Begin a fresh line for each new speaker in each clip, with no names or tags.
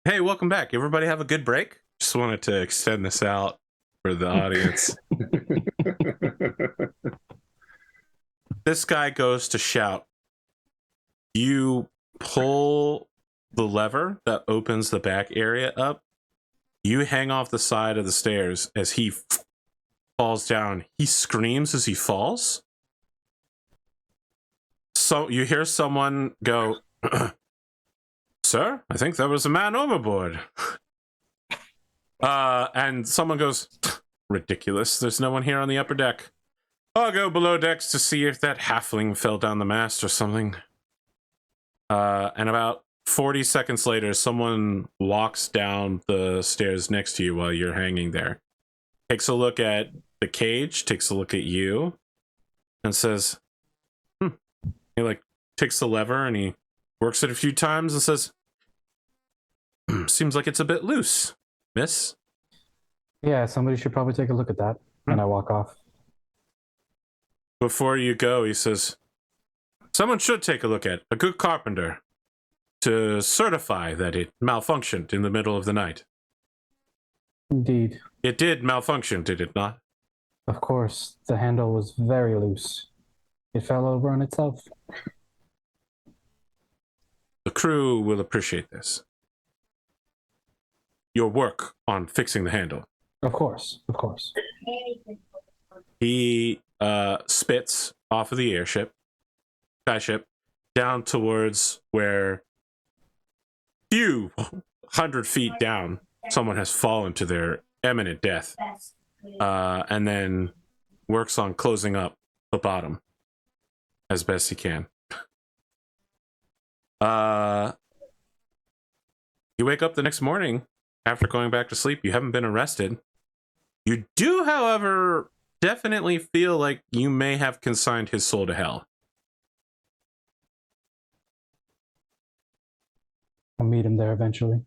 Hey, welcome back. Everybody have a good break? Just wanted to extend this out for the audience. This guy goes to shout. You pull the lever that opens the back area up. You hang off the side of the stairs as he falls down. He screams as he falls. So you hear someone go, "Sir, I think there was a man overboard." And someone goes, "Ridiculous. There's no one here on the upper deck. I'll go below decks to see if that halfling fell down the mast or something." And about 40 seconds later, someone walks down the stairs next to you while you're hanging there. Takes a look at the cage, takes a look at you, and says, He takes the lever and he works it a few times and says, "Seems like it's a bit loose, miss."
Yeah, somebody should probably take a look at that. And I walk off.
Before you go, he says, "Someone should take a look at a good carpenter to certify that it malfunctioned in the middle of the night."
Indeed.
It did malfunction, did it not?
Of course, the handle was very loose. It fell over on itself.
The crew will appreciate this. Your work on fixing the handle.
Of course, of course.
He spits off of the skyship, down towards where few 100 feet down, someone has fallen to their imminent death, and then works on closing up the bottom as best he can. You wake up the next morning after going back to sleep. You haven't been arrested. You do, however, definitely feel like you may have consigned his soul to hell.
I'll meet him there eventually.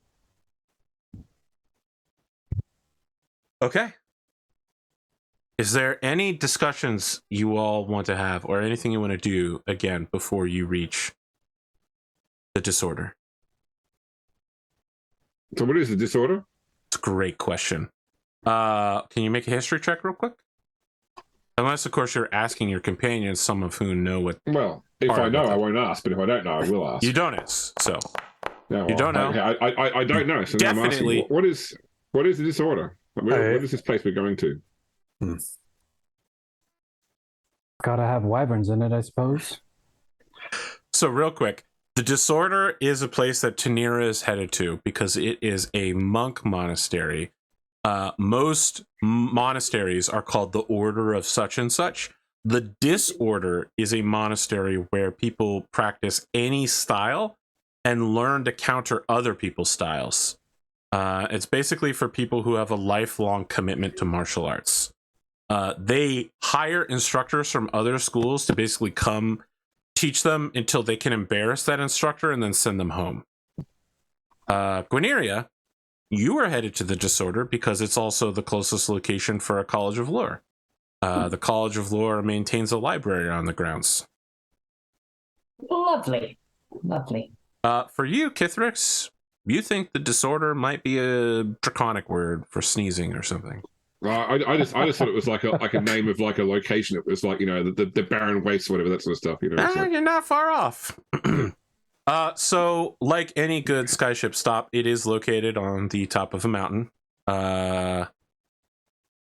Okay. Is there any discussions you all want to have or anything you want to do again before you reach the disorder?
So what is the disorder?
It's a great question. Can you make a history check real quick? Unless, of course, you're asking your companions, some of whom know what...
Well, if I know, I won't ask. But if I don't know, I will ask.
You don't ask, so...
Yeah, well,
you don't know?
I don't know, so I'm asking, what is the disorder? Where is this place we're going to?
Gotta have wyverns in it, I suppose.
So real quick, the disorder is a place that Tanira is headed to because it is a monk monastery. Most monasteries are called the Order of such and such. The disorder is a monastery where people practice any style and learn to counter other people's styles. It's basically for people who have a lifelong commitment to martial arts. They hire instructors from other schools to basically come teach them until they can embarrass that instructor and then send them home. Gwyneria, you are headed to the disorder because it's also the closest location for a College of Lore. The College of Lore maintains a library on the grounds.
Lovely. Lovely.
For you, Kithrix, you think the disorder might be a draconic word for sneezing or something.
I just thought it was like a name of like a location. It was like, you know, the barren wastes or whatever, that sort of stuff. You know, like...
You're not far off. So like any good skyship stop, it is located on the top of a mountain.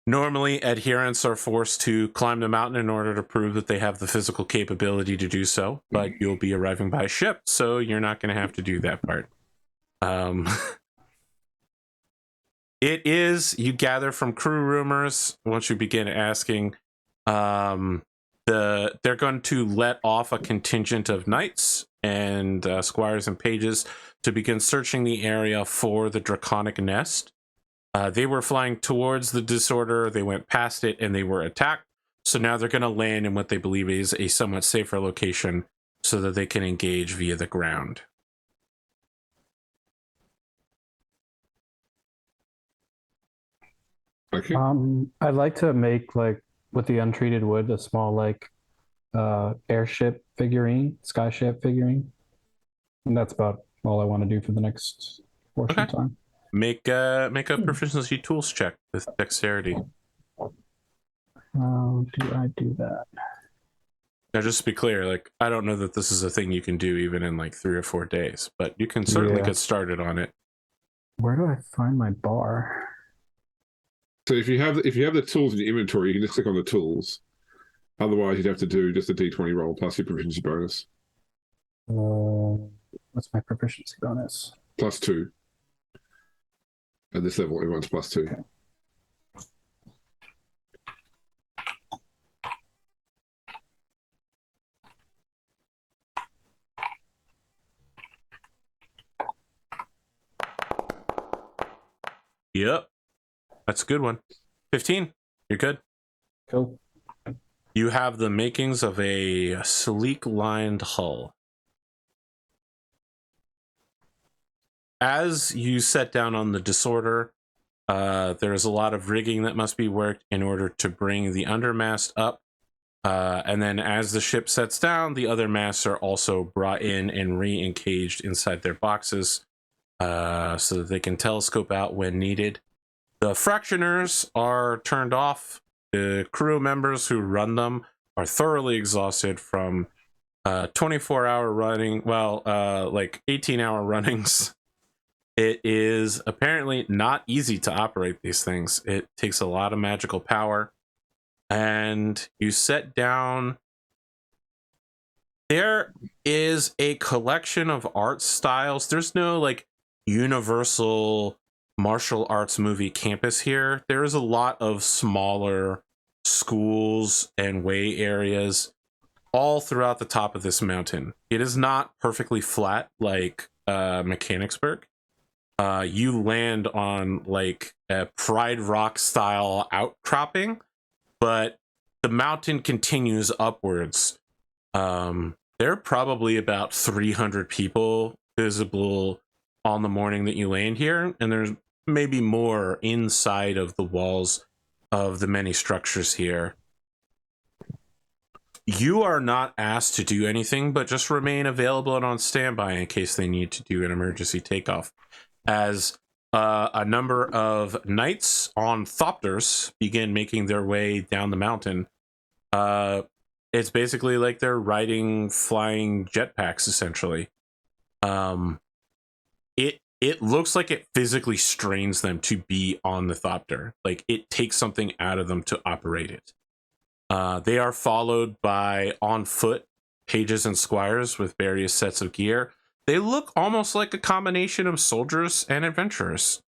Normally, adherents are forced to climb the mountain in order to prove that they have the physical capability to do so, but you'll be arriving by ship, so you're not going to have to do that part. It is, you gather from crew rumors, once you begin asking, they're going to let off a contingent of knights and squires and pages to begin searching the area for the draconic nest. They were flying towards the disorder, they went past it, and they were attacked. So now they're going to land in what they believe is a somewhat safer location so that they can engage via the ground.
Okay.
I'd like to make, like, with the untreated wood, a small, like, airship figurine, skyship figurine. And that's about all I want to do for the next portion of time.
Make a proficiency tools check with dexterity.
How do I do that?
Now, just to be clear, like, I don't know that this is a thing you can do even in like 3 or 4 days, but you can certainly get started on it.
Where do I find my bar?
So if you have the tools in your inventory, you can just click on the tools. Otherwise, you'd have to do just a d20 roll plus your proficiency bonus.
What's my proficiency bonus?
+2. At this level, everyone's +2.
Okay.
Yep. That's a good one. 15. You're good.
Cool.
You have the makings of a sleek lined hull. As you set down on the disorder, there's a lot of rigging that must be worked in order to bring the undermast up. And then as the ship sets down, the other masts are also brought in and re-encaged inside their boxes so that they can telescope out when needed. The fractioners are turned off. The crew members who run them are thoroughly exhausted from 24-hour running, like 18-hour runnings. It is apparently not easy to operate these things. It takes a lot of magical power. And you set down. There is a collection of art styles. There's no like universal martial arts movie campus here. There is a lot of smaller schools and way areas all throughout the top of this mountain. It is not perfectly flat like Mechanicsburg. You land on like a Pride Rock style outcropping, but the mountain continues upwards. There are probably about 300 people visible on the morning that you land here, and there's maybe more inside of the walls of the many structures here. You are not asked to do anything, but just remain available and on standby in case they need to do an emergency takeoff. As a number of knights on thopters begin making their way down the mountain. It's basically like they're riding flying jetpacks, essentially. It looks like it physically strains them to be on the thopter. Like, it takes something out of them to operate it. They are followed by on foot pages and squires with various sets of gear. They look almost like a combination of soldiers and adventurers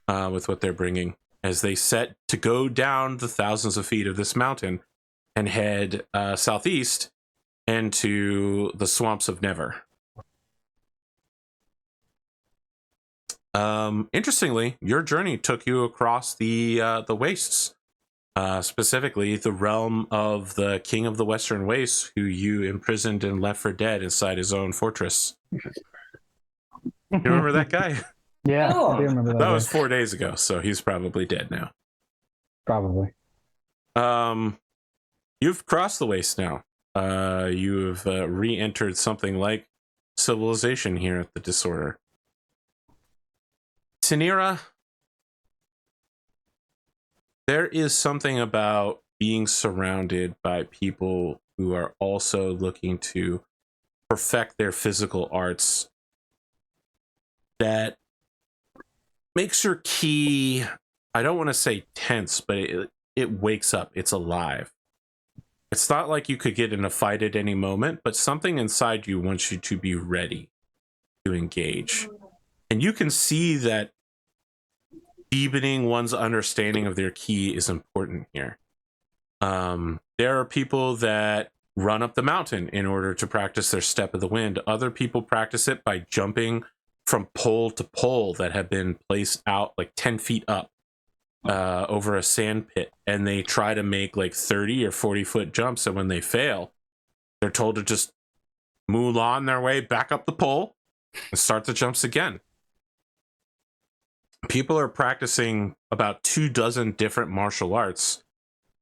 with what they're bringing as they set to go down the thousands of feet of this mountain and head southeast into the swamps of Never. Interestingly, your journey took you across the wastes, specifically the realm of the King of the Western Wastes, who you imprisoned and left for dead inside his own fortress. You remember that guy?
Yeah, I do remember that.
That was 4 days ago, so he's probably dead now.
Probably.
You've crossed the waste now. You've re-entered something like civilization here at the Disorder. Tanira, there is something about being surrounded by people who are also looking to perfect their physical arts that makes your key, I don't want to say tense, but it wakes up. It's alive. It's not like you could get in a fight at any moment, but something inside you wants you to be ready to engage. And you can see that deepening one's understanding of their key is important here. There are people that run up the mountain in order to practice their step of the wind. Other people practice it by jumping from pole to pole that have been placed out like 10 feet up over a sand pit. And they try to make like 30 or 40-foot jumps. And when they fail, they're told to just move on their way back up the pole and start the jumps again. People are practicing about 24 different martial arts.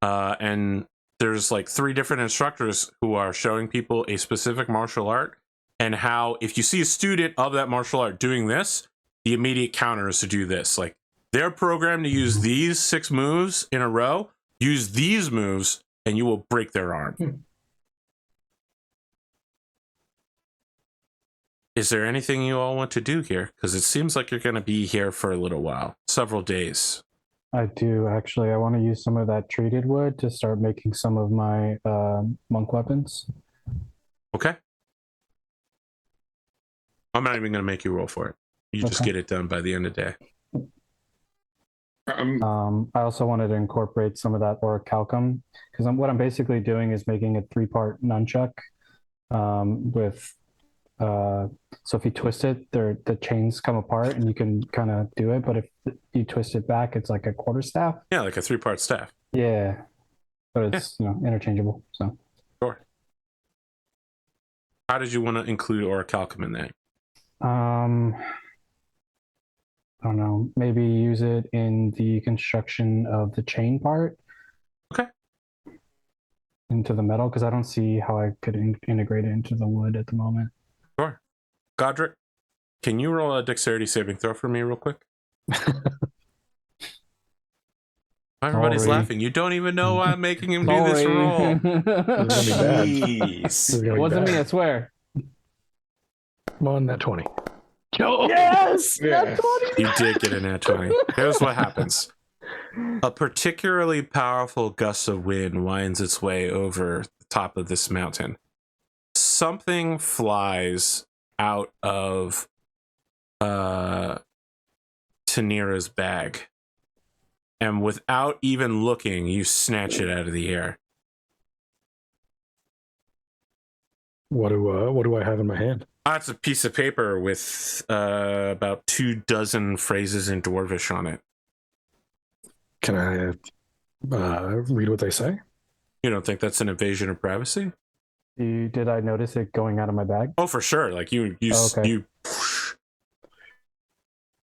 And there's like 3 different instructors who are showing people a specific martial art and how if you see a student of that martial art doing this, the immediate counter is to do this. Like, they're programmed to use these 6 moves in a row. Use these moves, and you will break their arm. Is there anything you all want to do here? Because it seems like you're going to be here for a little while, several days.
I do, actually. I want to use some of that treated wood to start making some of my monk weapons.
Okay. I'm not even going to make you roll for it. You just get it done by the end of the day.
I also wanted to incorporate some of that orichalcum, because what I'm basically doing is making a 3-part nunchuck with so if you twist it, the chains come apart and you can kind of do it, but if you twist it back, it's like a quarterstaff.
Yeah, like a 3-part staff.
Yeah, but it's interchangeable. So
sure. How did you want to include orichalcum in that?
I don't know, maybe use it in the construction of the chain part.
Okay.
Into the metal, because I don't see how I could integrate it into the wood at the moment.
Sure. Godric, can you roll a dexterity saving throw for me real quick? Everybody's laughing. You don't even know why I'm making him do this roll.
Jeez.
It wasn't me, I swear.
I'm on that 20.
Oh, yes!
Yes.
You did get a nat 20. Here's what happens. A particularly powerful gust of wind winds its way over the top of this mountain. Something flies out of Tanira's bag. And without even looking, you snatch it out of the air.
What do I have in my hand?
That's a piece of paper with about 24 phrases in Dwarvish on it.
Can I read what they say?
You don't think that's an invasion of privacy?
Did I notice it going out of my bag?
Oh, for sure. Like you.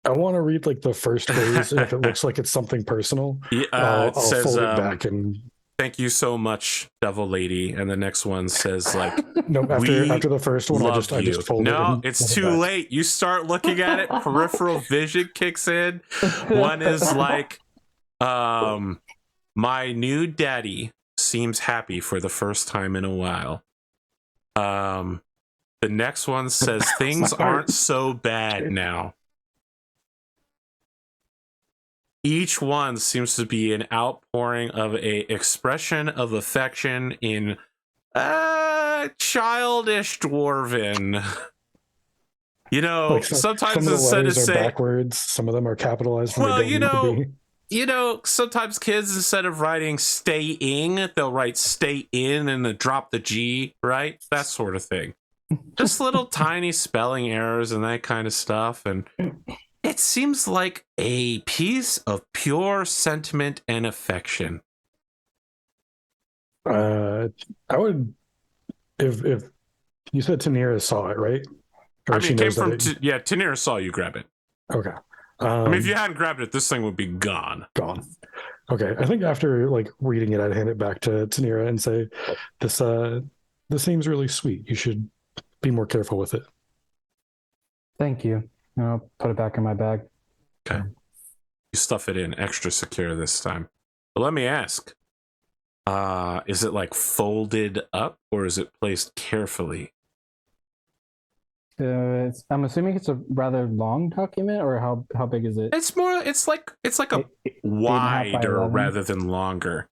I want to read like the first phrase, and if it looks like it's something personal, I'll
says,
fold it back and.
Thank you so much, Devil Lady. And the next one says like,
no, after the first one, I just fold it.
No, it's too late. You start looking at it, peripheral vision kicks in. One is like, my new daddy seems happy for the first time in a while. The next one says things aren't so bad now. Each one seems to be an outpouring of a expression of affection in childish Dwarven. You know,
like
sometimes
some of the
instead of
letters are
saying
backwards, some of them are capitalized.
Well, sometimes kids, instead of writing staying, they'll write stay in and then drop the G, right? That sort of thing. Just little tiny spelling errors and that kind of stuff. And it seems like a piece of pure sentiment and affection.
I would, if you said Tanira saw it, right? Or
I mean, it came from Tanira saw you grab it.
Okay.
I mean, if you hadn't grabbed it, this thing would be gone.
Gone. Okay. I think after like reading it, I'd hand it back to Tanira and say, "This seems really sweet. You should be more careful with it."
Thank you. I'll put it back in my bag.
Okay. You stuff it in extra secure this time. But let me ask, is it like folded up or is it placed carefully?
I'm assuming it's a rather long document, or how big is it?
It's like a wider rather than longer.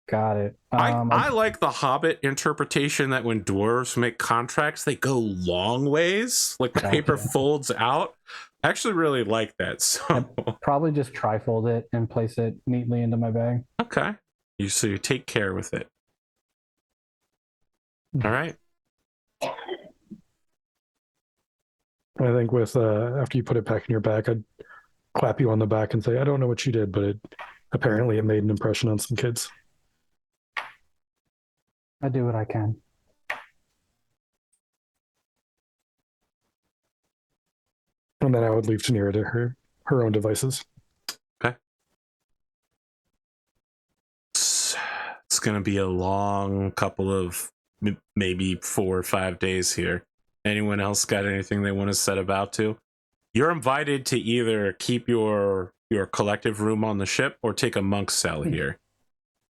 Got it.
I like the Hobbit interpretation that when dwarves make contracts, they go long ways, like the paper folds out. I actually really like that. So
I'd probably just trifold it and place it neatly into my bag.
Okay. So you take care with it. All right.
I think with after you put it back in your bag, I'd clap you on the back and say, "I don't know what you did, but apparently it made an impression on some kids."
I do what I can.
And then I would leave Tanira to her own devices.
Okay. It's going to be a long couple of maybe 4 or 5 days here. Anyone else got anything they want to set about to? You're invited to either keep your collective room on the ship or take a monk cell here.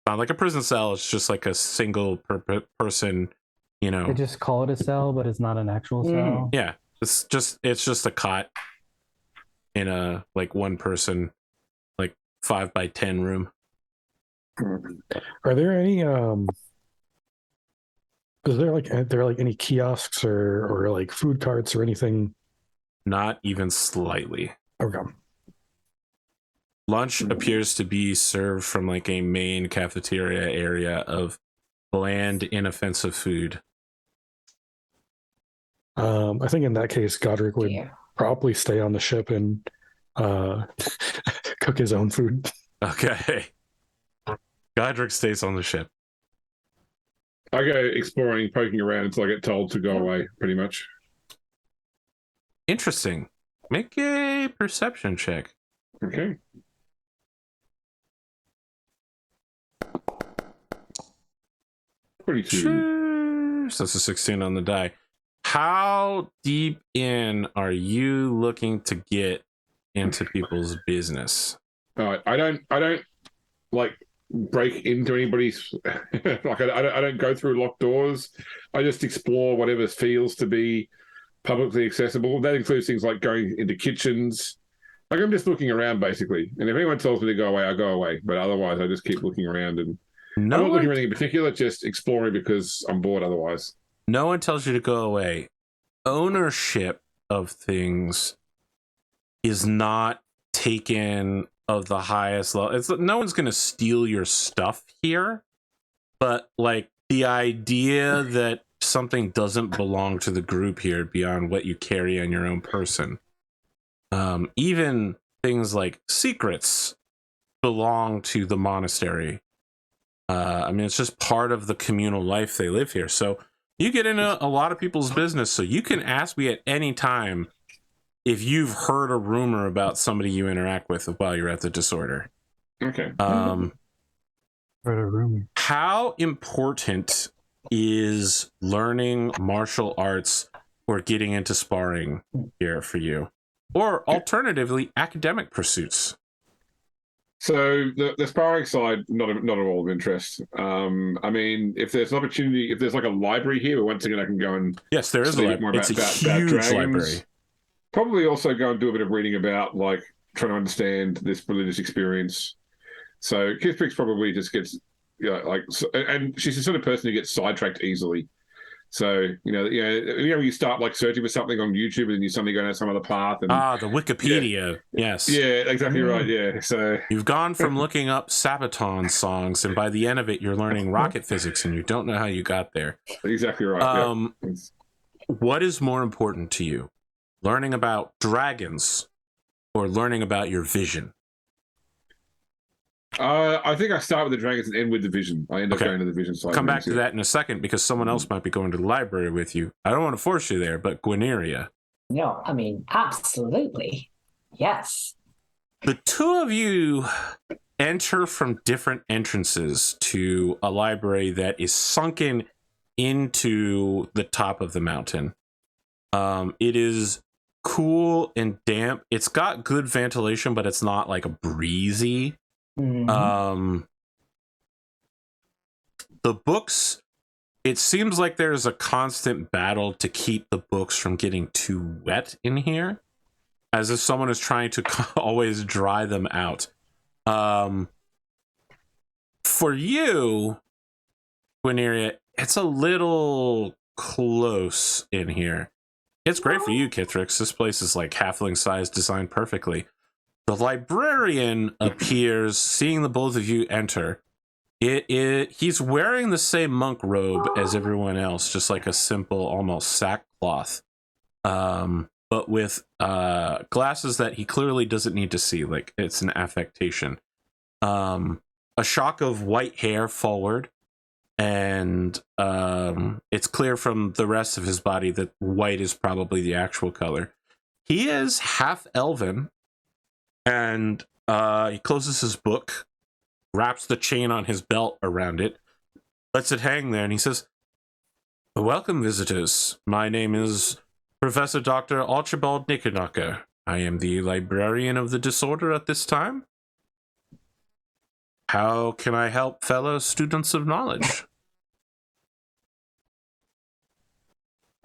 Not like a prison cell, it's just like a single person, you know.
They just call it a cell, but it's not an actual cell.
Yeah. It's just a cot in a like one person, like 5x10 room.
Are there any is there like any kiosks or like food carts or anything?
Not even slightly.
Okay.
Lunch appears to be served from like a main cafeteria area of bland, inoffensive food.
I think in that case, Godric would
Yeah.
probably stay on the ship and cook his own food.
Okay. Godric stays on the ship.
I go exploring, poking around until I get told to go away, pretty much.
Interesting. Make a perception check.
Okay.
So that's a 16 on the die. How deep in are you looking to get into people's business?
I don't like break into anybody's like I don't go through locked doors. I just explore whatever feels to be publicly accessible. That includes things like going into kitchens. Like I'm just looking around basically. And if anyone tells me to go away, I go away. But otherwise I just keep looking around and I'm not looking for anything in particular, just exploring because I'm bored otherwise.
No one tells you to go away. Ownership of things is not taken of the highest level. No one's going to steal your stuff here, but like the idea that something doesn't belong to the group here beyond what you carry on your own person. Even things like secrets belong to the monastery. I mean, it's just part of the communal life they live here. So you get into a lot of people's business. So you can ask me at any time if you've heard a rumor about somebody you interact with while you're at the disorder.
Okay.
Heard a rumor.
How important is learning martial arts or getting into sparring here for you? Or alternatively, academic pursuits?
So the sparring side, not at all of interest. I mean, if there's an opportunity, if there's like a library here, but once again, I can go and
yes, there is a library. It's a huge library.
Probably also go and do a bit of reading about, like, trying to understand this religious experience. So Kithbrix probably just gets, and she's the sort of person who gets sidetracked easily. So, you start like searching for something on YouTube and then you suddenly go down some other path. And,
the Wikipedia.
Yeah.
Yes.
Yeah, exactly right. Yeah. So
you've gone from looking up Sabaton songs, and by the end of it, you're learning rocket physics, and you don't know how you got there.
Exactly right.
What is more important to you? Learning about dragons or learning about your vision?
I think I start with the dragons and end with the vision. I end up going to the vision side.
Come back to that in a second because someone else might be going to the library with you. I don't want to force you there, but Gwyneria.
No, I mean, absolutely. Yes.
The two of you enter from different entrances to a library that is sunken into the top of the mountain. It is cool and damp. It's got good ventilation, but it's not like a breezy.
Mm-hmm.
The books, it seems like there's a constant battle to keep the books from getting too wet in here, as if someone is trying to always dry them out. For you, Gwyneria, it's a little close in here. It's great for you, Kithbrix. This place is like halfling size, designed perfectly. The librarian appears, seeing the both of you enter. He's wearing the same monk robe as everyone else, just like a simple, almost sackcloth, but with glasses that he clearly doesn't need to see, like it's an affectation. A shock of white hair forward, and it's clear from the rest of his body that white is probably the actual color. He is half elven. And he closes his book, wraps the chain on his belt around it, lets it hang there, and he says, "Welcome, visitors. My name is Professor Dr. Archibald Knickerknacker. I am the librarian of the disorder at this time. How can I help fellow students of knowledge?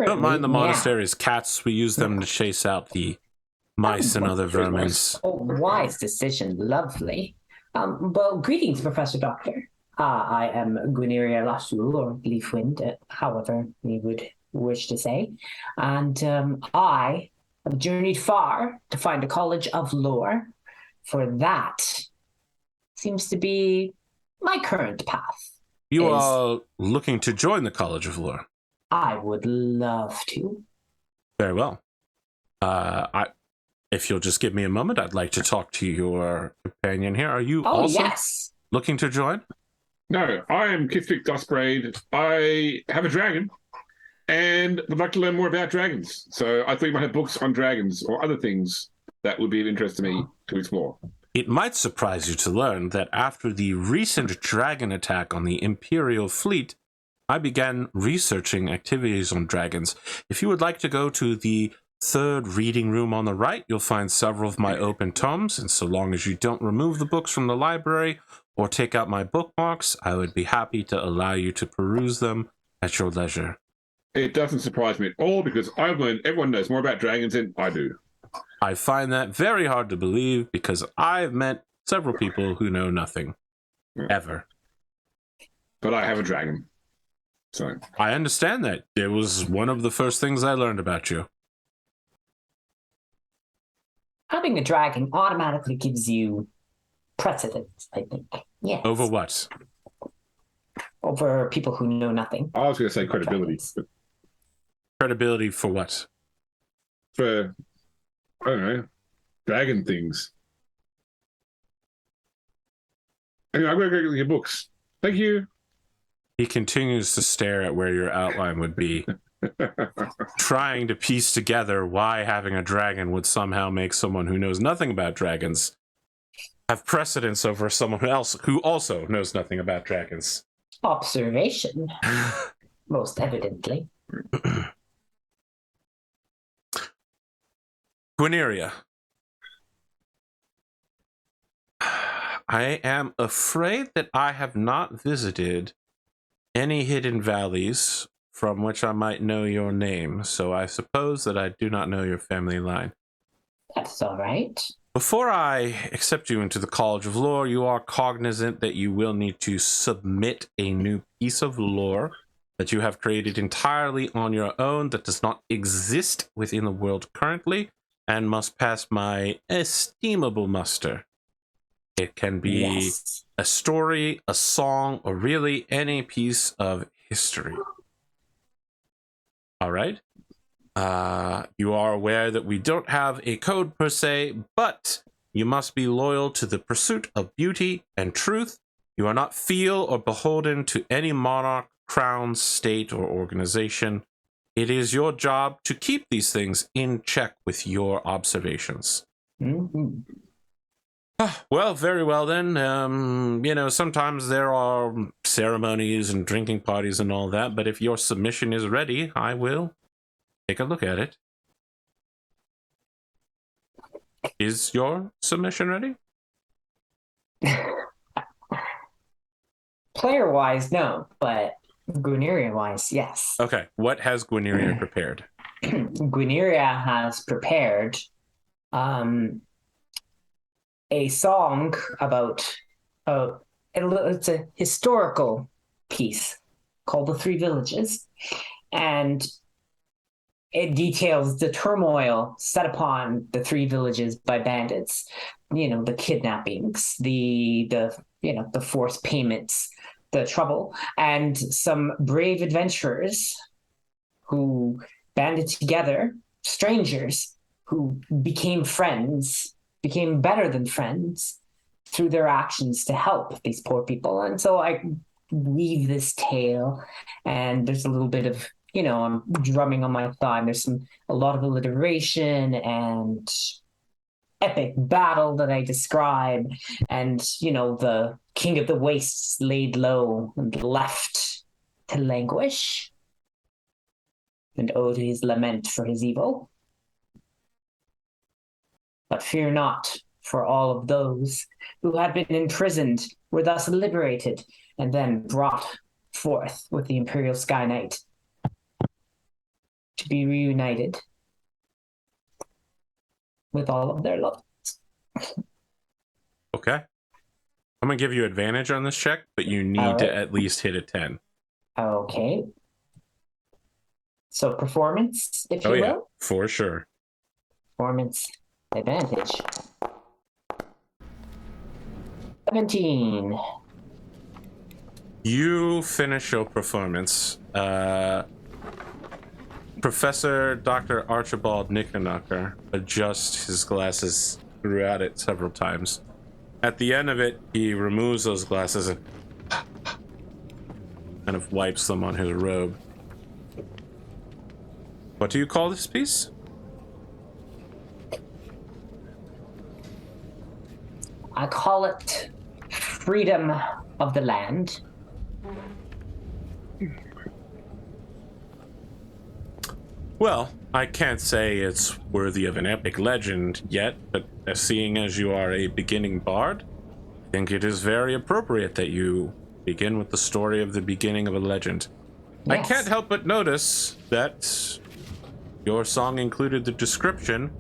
Don't mind the monastery's cats. We use them to chase out the mice and other vermins.
Oh, wise decision. Lovely. Well, greetings, Professor Doctor. I am Guineria Lasul, or Leafwind, however you would wish to say. And I have journeyed far to find a college of lore. For that seems to be my current path.
You are looking to join the College of Lore?
I would love to.
Very well. If you'll just give me a moment, I'd like to talk to your companion here. Are you also looking to join?
No, I am Kithvik Dustbraid. I have a dragon and would like to learn more about dragons. So I thought you might have books on dragons or other things that would be of interest to me to explore.
It might surprise you to learn that after the recent dragon attack on the Imperial fleet, I began researching activities on dragons. If you would like to go to the third reading room on the right, you'll find several of my open tomes, and so long as you don't remove the books from the library or take out my bookmarks, I would be happy to allow you to peruse them at your leisure.
It doesn't surprise me at all because I've learned everyone knows more about dragons than I do.
I find that very hard to believe because I've met several people who know nothing. Ever.
But I have a dragon. So
I understand that. It was one of the first things I learned about you.
Having a dragon automatically gives you precedence, I think. Yes.
Over what?
Over people who know nothing.
I was going to say credibility.
Credibility for what?
For, I don't know, dragon things. Anyway, I'm going to go get your books. Thank you.
He continues to stare at where your outline would be, trying to piece together why having a dragon would somehow make someone who knows nothing about dragons have precedence over someone else who also knows nothing about dragons.
Observation, most evidently.
Guineria, I am afraid that I have not visited any hidden valleys from which I might know your name, so I suppose that I do not know your family line.
That's all right.
Before I accept you into the College of Lore, you are cognizant that you will need to submit a new piece of lore that you have created entirely on your own that does not exist within the world currently and must pass my estimable muster. It can be a story, a song, or really any piece of history. All right? You are aware that we don't have a code per se, but you must be loyal to the pursuit of beauty and truth. You are not feal or beholden to any monarch, crown, state, or organization. It is your job to keep these things in check with your observations.
Mm-hmm.
Well, very well then. Sometimes there are ceremonies and drinking parties and all that, but if your submission is ready, I will take a look at it. Is your submission ready?
Player-wise, no, but Guineria-wise, yes.
Okay, what has Guineria prepared?
Guineria has prepared a song about it's a historical piece called The Three Villages, and it details the turmoil set upon the three villages by bandits. The kidnappings, the forced payments, the trouble, and some brave adventurers who banded together, strangers who became friends, became better than friends through their actions to help these poor people. And so I weave this tale, and there's a little bit of, I'm drumming on my thigh. There's a lot of alliteration and epic battle that I describe. And, the king of the wastes laid low and left to languish and owed his lament for his evil. But fear not, for all of those who had been imprisoned were thus liberated and then brought forth with the Imperial Sky Knight to be reunited with all of their loved ones.
Okay. I'm going to give you advantage on this check, but you need to at least hit a 10.
Okay. So performance, if you will.
For sure.
Performance advantage. 17.
You finish your performance. Professor Dr. Archibald Knickerknacker adjusts his glasses throughout it several times. At the end of it, he removes those glasses and kind of wipes them on his robe. What do you call this piece?
I call it Freedom of the Land.
Well, I can't say it's worthy of an epic legend yet, but seeing as you are a beginning bard, I think it is very appropriate that you begin with the story of the beginning of a legend.
Yes.
I can't help but notice that your song included the description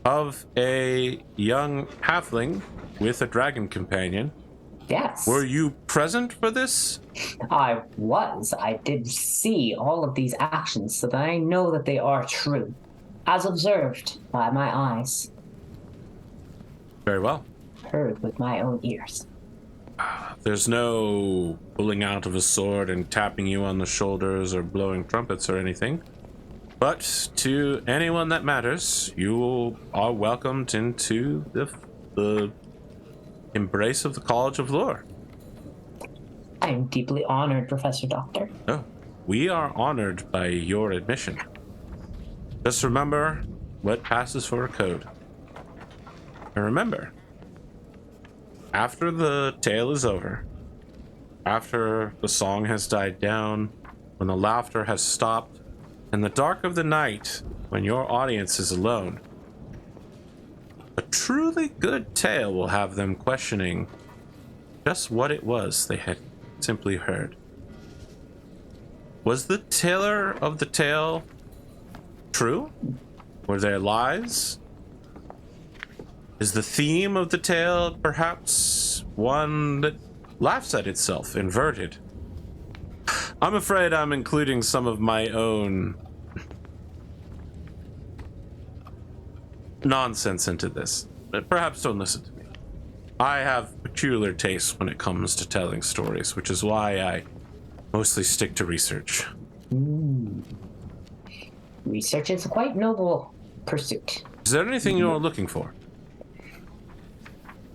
of a young halfling with a dragon companion.
Yes.
Were you present for this?
I was. I did see all of these actions so that I know that they are true, as observed by my eyes,
Very well.
heard with my own ears.
There's no pulling out of a sword and tapping you on the shoulders or blowing trumpets or anything. But to anyone that matters, you are welcomed into the embrace of the College of Lore.
I am deeply honored, Professor Doctor.
Oh, we are honored by your admission. Just remember what passes for a code. And remember, after the tale is over, after the song has died down, when the laughter has stopped, in the dark of the night, when your audience is alone, a truly good tale will have them questioning just what it was they had simply heard. Was the teller of the tale true? Were there lies? Is the theme of the tale perhaps one that laughs at itself, inverted? I'm afraid I'm including some of my own nonsense into this, but perhaps don't listen to me. I have peculiar tastes when it comes to telling stories, which is why I mostly stick to research.
Research is a quite noble pursuit.
Is there anything you're looking for?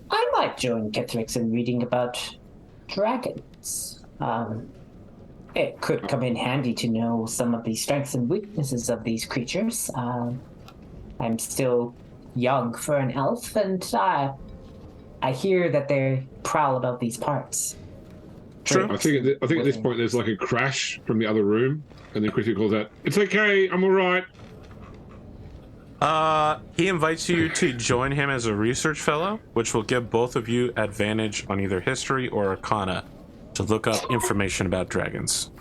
I might join Kethrix in reading about dragons. It could come in handy to know some of the strengths and weaknesses of these creatures. I'm still young for an elf, and I hear that they prowl about these parts.
True.
I think at this point there's like a crash from the other room, and then Chrissy calls out, "It's okay, I'm all right."
He invites you to join him as a research fellow, which will give both of you advantage on either history or arcana to look up information about dragons.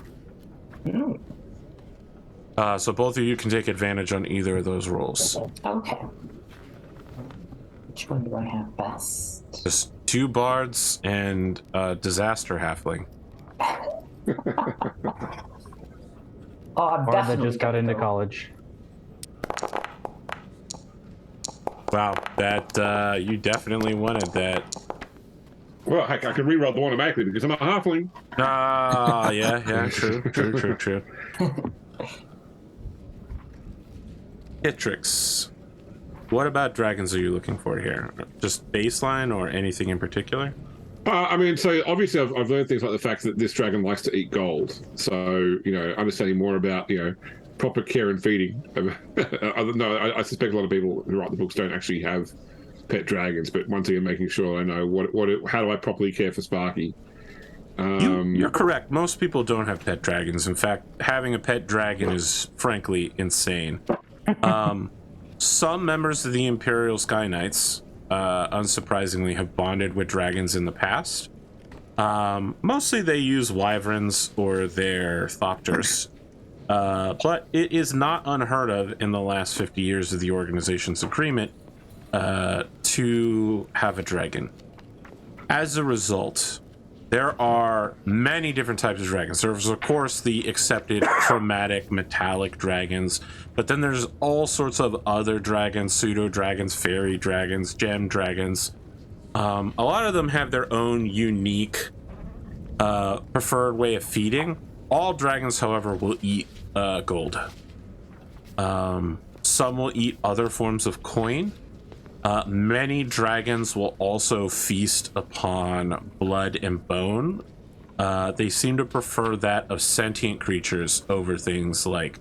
So both of you can take advantage on either of those rolls.
Okay. Which one do I have best?
Just 2 bards and a disaster halfling.
Oh, I'm
Or that
definitely
just got
gonna
into
go.
college.
Wow, that you definitely wanted that.
Well, heck, I can reroll the one automatically because I'm a halfling.
Yeah, true. Hitrix, what about dragons are you looking for here? Just baseline or anything in particular?
I mean, so obviously I've learned things like the fact that this dragon likes to eat gold. So, understanding more about, proper care and feeding. I suspect a lot of people who write the books don't actually have pet dragons, but once again, making sure I know how do I properly care for Sparky.
You're correct. Most people don't have pet dragons. In fact, having a pet dragon is frankly insane. Some members of the Imperial Sky Knights, unsurprisingly, have bonded with dragons in the past. Mostly they use wyverns or their thopters. But it is not unheard of in the last 50 years of the organization's agreement to have a dragon. As a result, there are many different types of dragons. There's, of course, the accepted chromatic metallic dragons, but then there's all sorts of other dragons, pseudo dragons, fairy dragons, gem dragons. A lot of them have their own unique preferred way of feeding. All dragons, however, will eat gold. Some will eat other forms of coin. Many dragons will also feast upon blood and bone. They seem to prefer that of sentient creatures over things like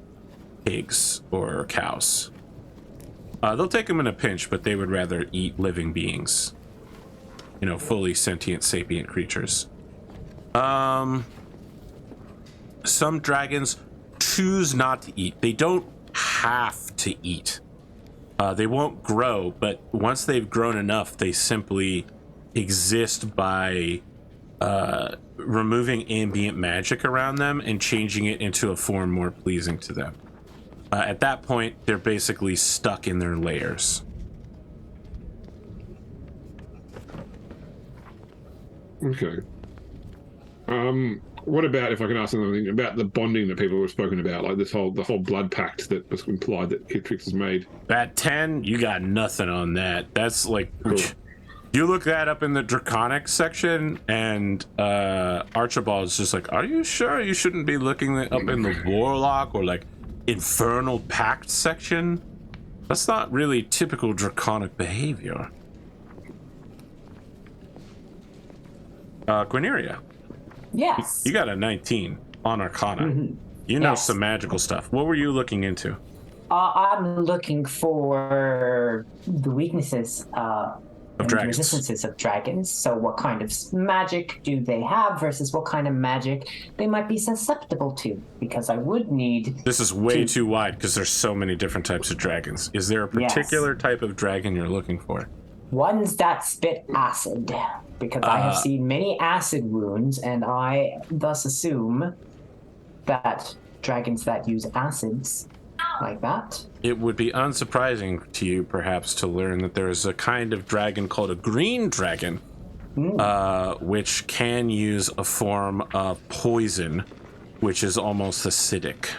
pigs or cows. They'll take them in a pinch, but they would rather eat living beings. You know, fully sentient, sapient creatures. Some dragons choose not to eat. They don't have to eat. They won't grow, but once they've grown enough, they simply exist by removing ambient magic around them and changing it into a form more pleasing to them. At that point, they're basically stuck in their layers.
Okay. What about, if I can ask something about the bonding that people have spoken about, like the whole blood pact that was implied that Kittrix has made?
That 10, you got nothing on that. That's like,
Cool.
you look that up in the Draconic section, and Archibald's just like, are you sure you shouldn't be looking it up in the Warlock or like Infernal Pact section? That's not really typical Draconic behavior. Guineria.
Yes.
You got a 19 on Arcana.
Mm-hmm.
You know
Yes.
some magical stuff. What were you looking into?
I'm looking for the weaknesses and
dragons.
resistances of dragons. So what kind of magic do they have versus what kind of magic they might be susceptible to? Because I would need...
This is way too wide because there's so many different types of dragons. Is there a particular type of dragon you're looking for?
Ones that spit acid, because I have seen many acid wounds, and I thus assume that dragons that use acids like that.
It would be unsurprising to you, perhaps, to learn that there is a kind of dragon called a green dragon, which can use a form of poison, which is almost acidic.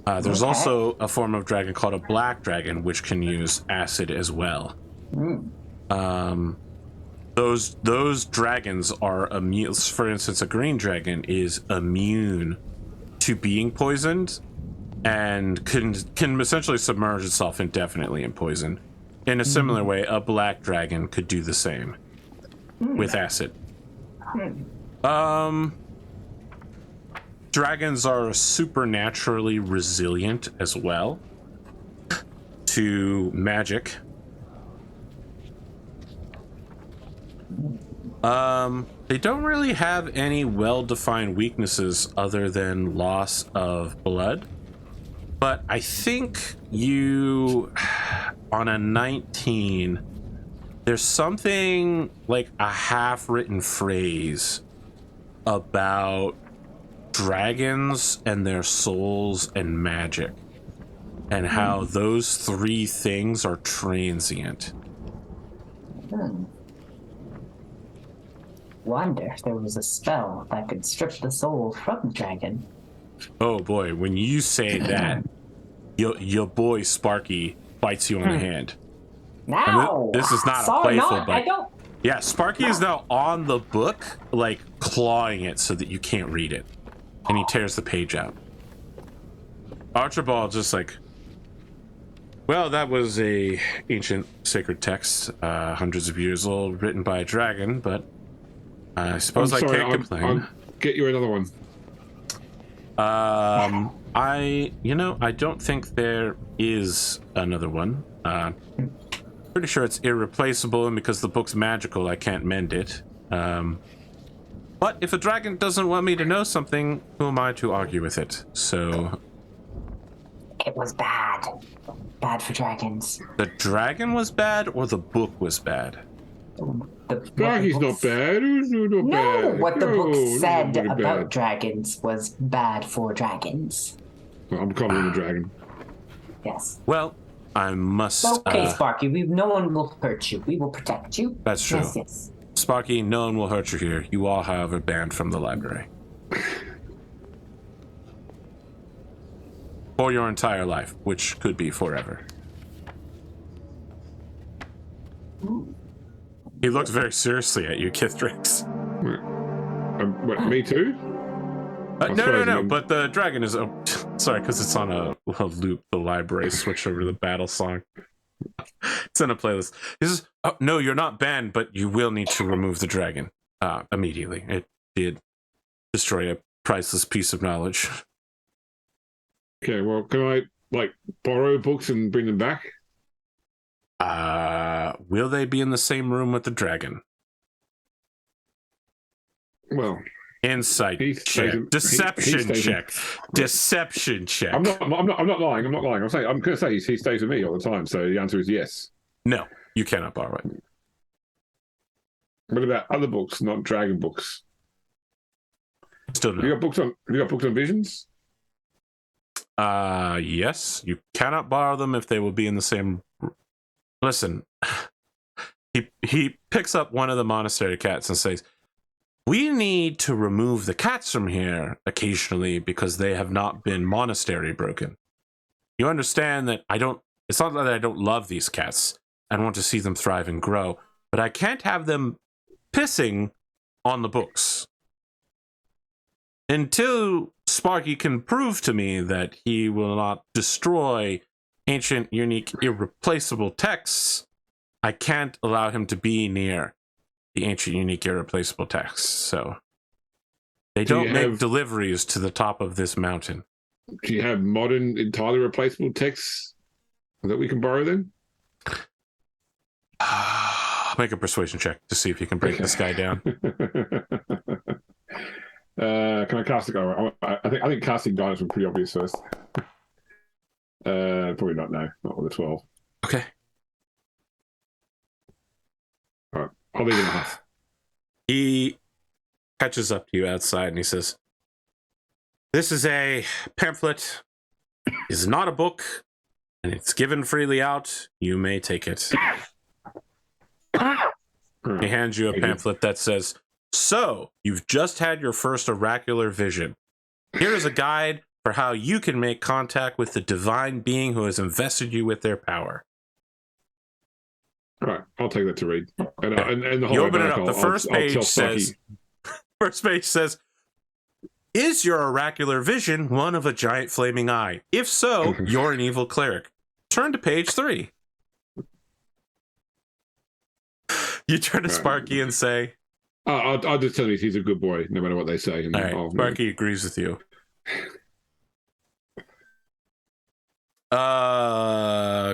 There's also a form of dragon called a black dragon, which can use acid as well. Those dragons are immune. For instance, a green dragon is immune to being poisoned and can essentially submerge itself indefinitely in poison. In a similar way, a black dragon could do the same with acid. Dragons are supernaturally resilient as well to magic. They don't really have any well-defined weaknesses other than loss of blood. But I think you, on a 19, there's something like a half-written phrase about dragons and their souls and magic, and how those three things are transient.
Wonder if there was a spell that could strip the soul from the dragon.
Oh boy, when you say that, your boy Sparky bites you on the hand.
No!
This is not
Sorry,
a playful
no,
bite.
I don't...
Yeah, Sparky is now on the book, like clawing it so that you can't read it. And he tears the page out. Archibald just like, well, that was a ancient sacred text, hundreds of years old, written by a dragon, but I suppose I can't complain.
I'll get you another one.
I don't think there is another one. Pretty sure it's irreplaceable, and because the book's magical, I can't mend it. But if a dragon doesn't want me to know something, who am I to argue with it? So...
It was bad. bad for dragons.
The dragon was bad, or the book was bad?
Sparky's not bad. Who's not
No,
bad?
what the book
No,
said
not
about
bad.
dragons was bad for dragons.
Well, I'm calling him a dragon.
Yes.
Well, I must.
Okay, Sparky, no one will hurt you. We will protect you.
That's true.
Yes, yes.
Sparky, no one will hurt you here. You all, however, banned from the library. For your entire life, which could be forever. He looked very seriously at you, Kithdrax.
What, me too?
No, but the dragon is... sorry, because it's on a loop. The library switched over to the battle song. It's in a playlist. He says, oh, no, you're not banned, but you will need to remove the dragon immediately. It did destroy a priceless piece of knowledge.
Okay, well, can I, borrow books and bring them back?
Will they be in the same room with the dragon?
Well...
Insight check. Deception check. Deception check.
I'm not lying. I'm going to say he stays with me all the time. So the answer is yes.
No, you cannot borrow it.
What about other books, not dragon books?
Still no.
Have you got books on visions?
Yes. You cannot borrow them if they will be in the same. Listen, he picks up one of the monastery cats and says, we need to remove the cats from here occasionally because they have not been monastery broken. You understand that it's not that I don't love these cats. I want to see them thrive and grow, but I can't have them pissing on the books. Until Sparky can prove to me that he will not destroy ancient, unique, irreplaceable texts, I can't allow him to be near the ancient, unique, irreplaceable texts. So they don't make deliveries to the top of this mountain.
Do you have modern, entirely replaceable texts that we can borrow then?
Make a persuasion check to see if you can break this guy down.
Can I cast a guy? I think casting guidance was pretty obvious first. Probably not now. Not with a 12.
Okay.
All right. I'll leave it in half.
He catches up to you outside and he says, this is a pamphlet. It's not a book, and it's given freely out. You may take it. He hands you a pamphlet that says, so, you've just had your first oracular vision. Here is a guide for how you can make contact with the divine being who has invested you with their power.
All right, I'll take that to read. And the whole
You
way
open it
back,
up. The first page says, is your oracular vision one of a giant flaming eye? If so, you're an evil cleric. Turn to page 3. You turn to Sparky and say,
I'll just tell you he's a good boy, no matter what they say.
All right, Sparky agrees with you.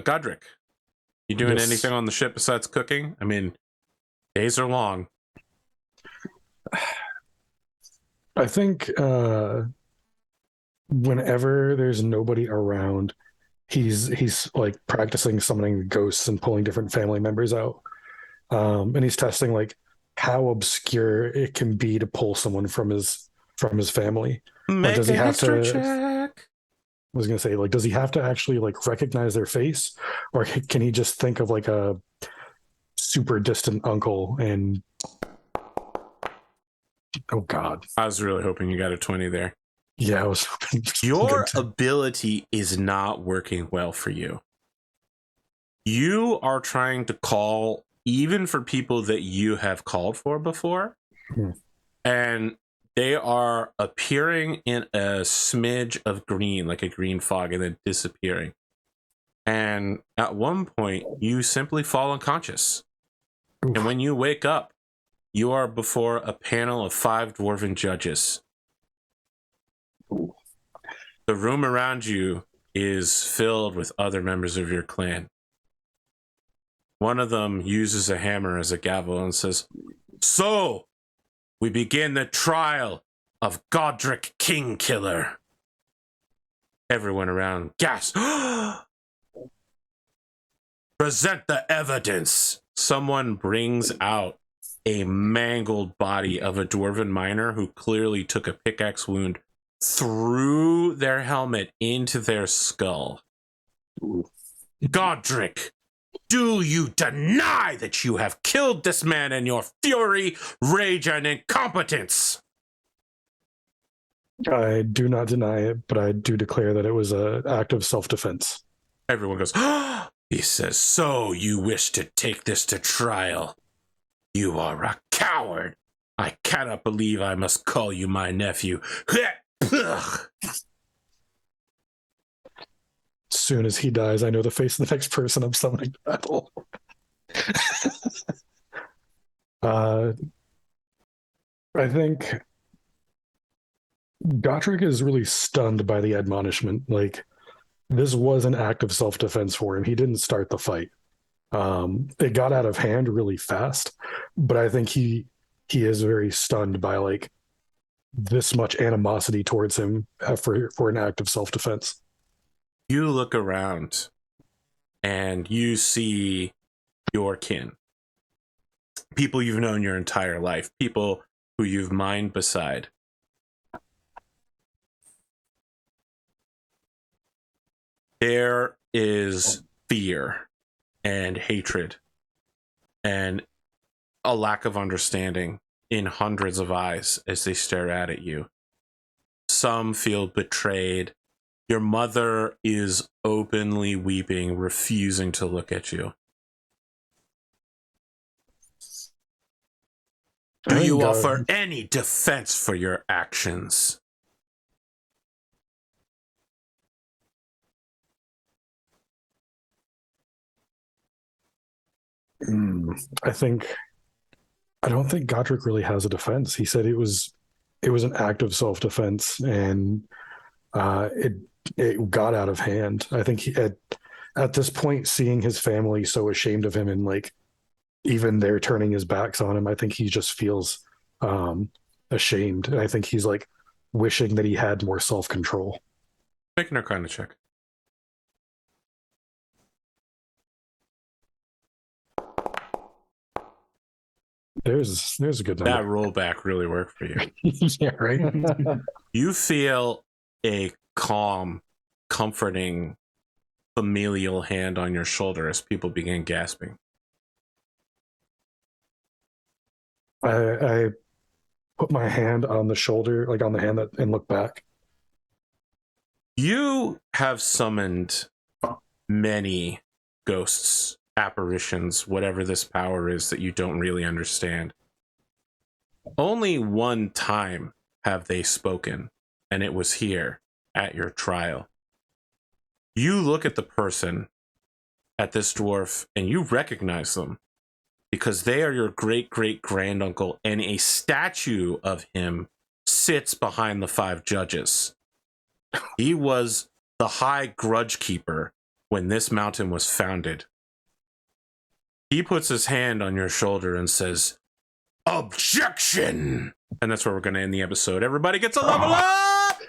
Godric, you doing anything on the ship besides cooking? I mean, days are long.
I think whenever there's nobody around, he's like practicing summoning ghosts and pulling different family members out. And he's testing like how obscure it can be to pull someone from his family.
Make
does he
a
have
history
to?
check.
I was gonna say, like, does he have to actually like recognize their face, or can he just think of like a super distant uncle and? Oh God!
I was really hoping you got a 20 there.
Yeah, I was.
Your ability is not working well for you. You are trying to call even for people that you have called for before, and they are appearing in a smidge of green, like a green fog, and then disappearing. And at one point, you simply fall unconscious. Oof. And when you wake up, you are before a panel of 5 Dwarven Judges. Ooh. The room around you is filled with other members of your clan. One of them uses a hammer as a gavel and says, so, we begin the trial of Godric Kingkiller. Everyone around gasps. Present the evidence. Someone brings out a mangled body of a dwarven miner who clearly took a pickaxe wound through their helmet into their skull. Godric, do you deny that you have killed this man in your fury, rage, and incompetence?
I do not deny it, but I do declare that it was an act of self-defense.
Everyone goes, he says, so you wish to take this to trial. You are a coward. I cannot believe I must call you my nephew.
As soon as he dies, I know the face of the next person I'm summoning to battle. I think Gotrek is really stunned by the admonishment. Like, this was an act of self-defense for him. He didn't start the fight. It got out of hand really fast, but I think he is very stunned by like this much animosity towards him for an act of self-defense.
You look around and you see your kin. People you've known your entire life. People who you've mined beside. There is fear and hatred and a lack of understanding in hundreds of eyes as they stare out at you. Some feel betrayed. Your mother is openly weeping, refusing to look at you. Do you offer any defense for your actions?
I don't think Godric really has a defense. He said it was an act of self-defense, and it got out of hand. I think at this point, seeing his family so ashamed of him and like even they're turning his backs on him, I think he just feels ashamed. And I think he's like wishing that he had more self-control.
Make an Arcana check.
There's a good number.
That rollback really worked for you.
Yeah, right.
You feel a calm, comforting, familial hand on your shoulder as people begin gasping.
I put my hand on the shoulder, like on the hand and look back.
You have summoned many ghosts, apparitions, whatever this power is that you don't really understand. Only one time have they spoken, and it was here at your trial. You look at the person, at this dwarf, and you recognize them because they are your great-great-granduncle, and a statue of him sits behind the 5 judges. He was the high grudge keeper when this mountain was founded. He puts his hand on your shoulder and says, "Objection!" And that's where we're going to end the episode. Everybody gets a level up!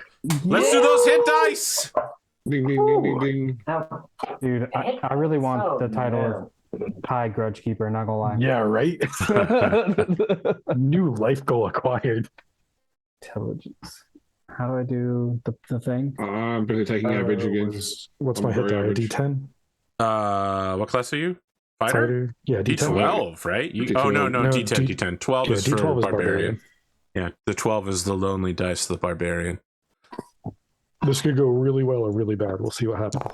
Let's do those hit dice!
Ding, ding, ding, ding, ding.
Dude, I really want the title of High Grudge Keeper, not gonna lie.
Yeah, right. New life goal acquired.
Intelligence. How do I do the thing?
I'm busy taking average again.
What's
I'm
my hit
very
die?
average.
D10?
What class are you? Fighter?
Yeah, D10.
D12, right? Oh, no,
No,
D10, D10. 12
Yeah,
is
D12
for
is
barbarian. Yeah, the 12 is the lonely dice of the barbarian.
This could go really well or really bad. We'll see what happens.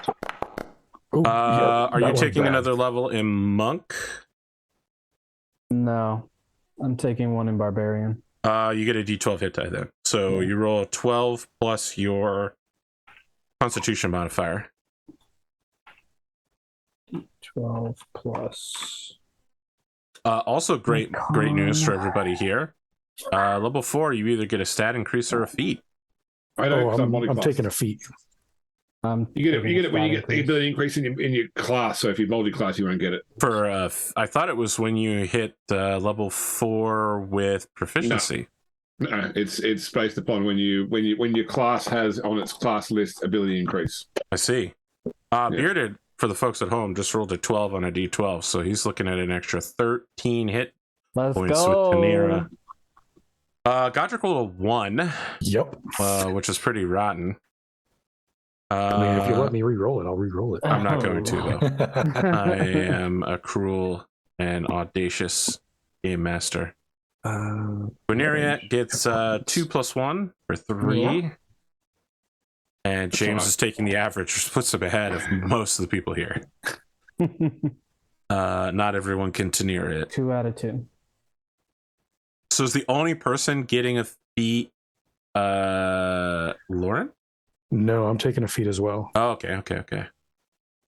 Oh,
Are you taking another level in monk?
No, I'm taking one in barbarian.
You get a D12 hit die then. So you roll a 12 plus your constitution modifier.
12 plus.
Also great news for everybody here. Level 4, you either get a stat increase or a feat.
I know.
I'm taking a feat.
You get it when you get the ability increase in your class. So if you multi-class, you won't get it.
For I thought it was when you hit level 4 with proficiency.
No, it's based upon when your class has on its class list ability increase.
I see. Bearded, for the folks at home, just rolled a 12 on a d12, so he's looking at an extra 13 hit
Let's
points
go.
with Tanira. Godric rolled a 1,
Yep.
which is pretty rotten.
I mean, if you let me re-roll it, I'll re-roll it.
I'm not going to, though. I am a cruel and audacious game master. Guineria gets 2 + 1 for 3.
Yeah.
And James is taking the average, which puts him ahead of most of the people here. Not everyone can Tanira it.
2 out of 2.
So is the only person getting a feat Lauren?
No, I'm taking a feat as well.
Oh, okay.
I
You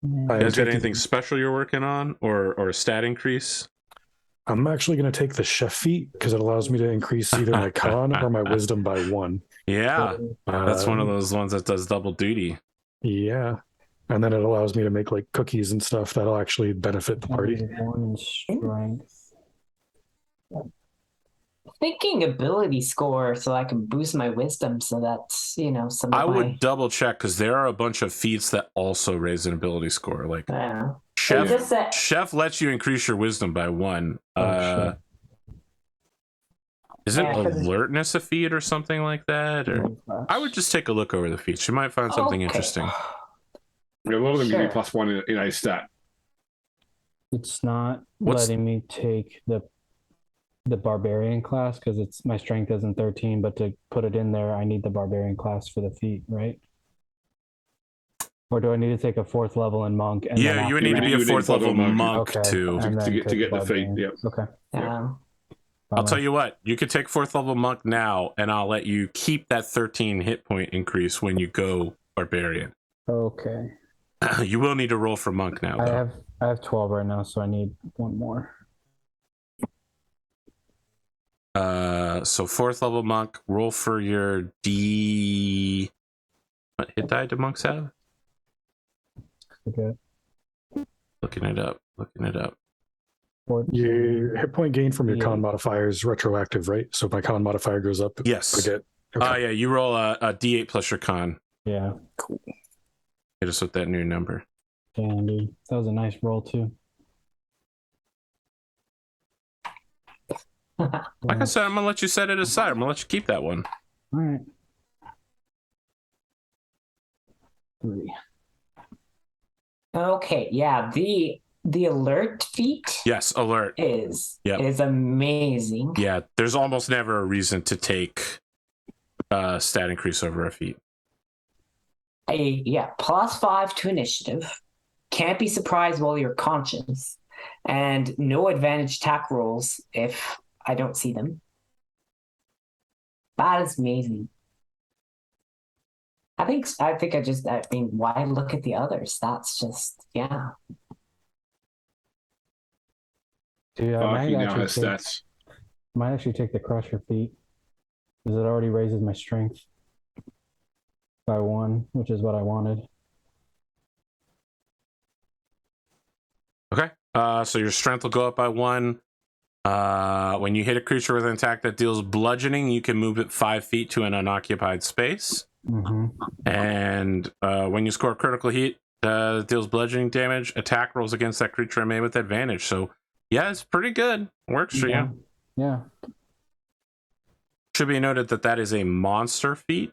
am
guys got
taking-
anything special you're working on, or a stat increase?
I'm actually going to take the chef feat because it allows me to increase either my con or my wisdom by 1.
Yeah, that's one of
Um,
those ones that does double duty.
Yeah. And then it allows me to make like cookies and stuff that'll actually benefit the party.
1 in strength.
Thinking ability score so I can boost my wisdom so that's, some of
I
my...
would double check because there are a bunch of feats that also raise an ability score. Like
Yeah.
Chef,
It's just that-
Chef lets you increase your wisdom by 1.
shit.
Isn't
Yeah, 'cause-
alertness a feat or something like that? Or I would just take a look over the feats. You might find something
Okay.
interesting.
Yeah, a lot of them give you
Sure.
+1 in a stat.
It's not
What's-
letting me take the barbarian class because it's my strength isn't 13, but to put it in there, I need the barbarian class for the feat, right? Or do I need to take a 4th level in monk? And
Yeah,
then
you would
after
need to
that-
be
You
a
would need
4th level
level monk.
monk
Okay.
to.
And then
to get
take
the feat.
barbarian.
Yeah.
Okay.
Yeah.
I'll tell you what, you could take 4th level monk now, and I'll let you keep that 13 hit point increase when you go barbarian.
Okay.
You will need to roll for monk now, though.
I have 12 right now, so I need 1 more.
So 4th level monk, roll for your D. What hit die do monks have?
Okay.
Looking it up.
Your hit point gain from your
Yeah.
con modifier is retroactive, right? So if my con modifier goes up,
Yes.
I get.
Yeah, you roll a D8 plus your con.
Yeah.
Hit us with that new number.
Damn, dude. That was a nice roll, too.
Like I said, I'm gonna let you set it aside. I'm gonna let you keep that one.
All right. 3.
Okay, yeah, the alert feat
Yes, alert.
is
Yep.
amazing.
Yeah, there's almost never a reason to take stat increase over a feat.
+5 to initiative. Can't be surprised while you're conscious, and no advantage attack rolls if I don't see them. That is amazing. I mean, why look at the others? That's just, yeah.
Dude, I
Barky now
might
has stats.
actually take the crusher feat because it already raises my strength by 1, which is what I wanted.
Okay. So your strength will go up by 1. When you hit a creature with an attack that deals bludgeoning, you can move it 5 feet to an unoccupied space.
Mm-hmm.
And when you score a critical hit that deals bludgeoning damage, attack rolls against that creature are made with advantage. So, yeah, it's pretty good. Works for you.
Yeah.
Should be noted that that is a monster feat.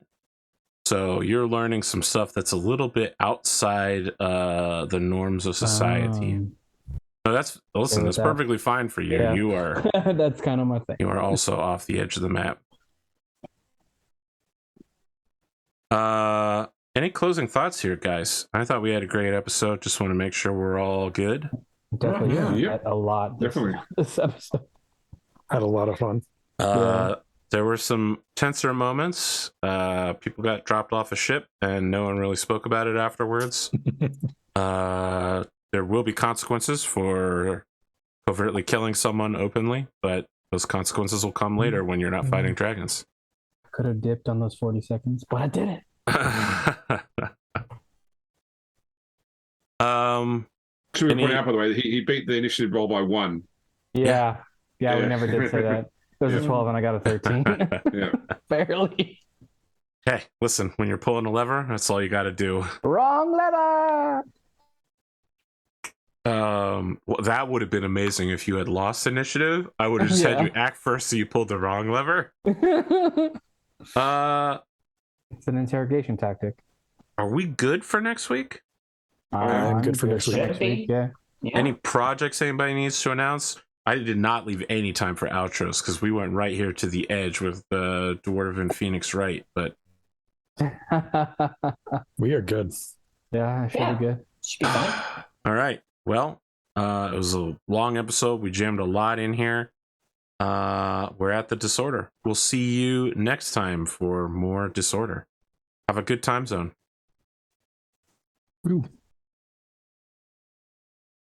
So you're learning some stuff that's a little bit outside the norms of society. No, that's
with that.
perfectly fine for you.
Yeah.
You are
That's kind of my thing.
you are also off the edge of the map. Any closing thoughts here, guys? I thought we had a great episode. Just want to make sure we're all good.
Definitely
Yeah.
had a lot
Definitely.
this episode.
Had a lot of fun.
There were some tenser moments. People got dropped off a ship, and no one really spoke about it afterwards. There will be consequences for covertly killing someone openly, but those consequences will come later when you're not fighting dragons.
Could have dipped on those 40 seconds, but I didn't.
Should we
Any-
point out, by the way, he beat the initiative roll by 1.
Yeah, we
Yeah.
never did say that. It was a 12 and I got a 13.
Yeah.
Barely.
Hey, listen, when you're pulling a lever, that's all you got to do.
Wrong lever.
Well, that would have been amazing if you had lost initiative. I would have just had
Yeah.
you act first, so you pulled the wrong lever.
It's
Uh,
an interrogation tactic.
are we good for next week?
I'm good for next week.
Should be.
Yeah.
Yeah.
Any projects anybody needs to announce? I did not leave any time for outros because we went right here to the edge with the Dwarven Phoenix Right. But
We are good.
Yeah, I should
Yeah.
be good.
Should be fine.
all right, well, it was a long episode. We jammed a lot in here. We're at the Disorder. We'll see you next time for more Disorder. Have a good time zone.
Woo.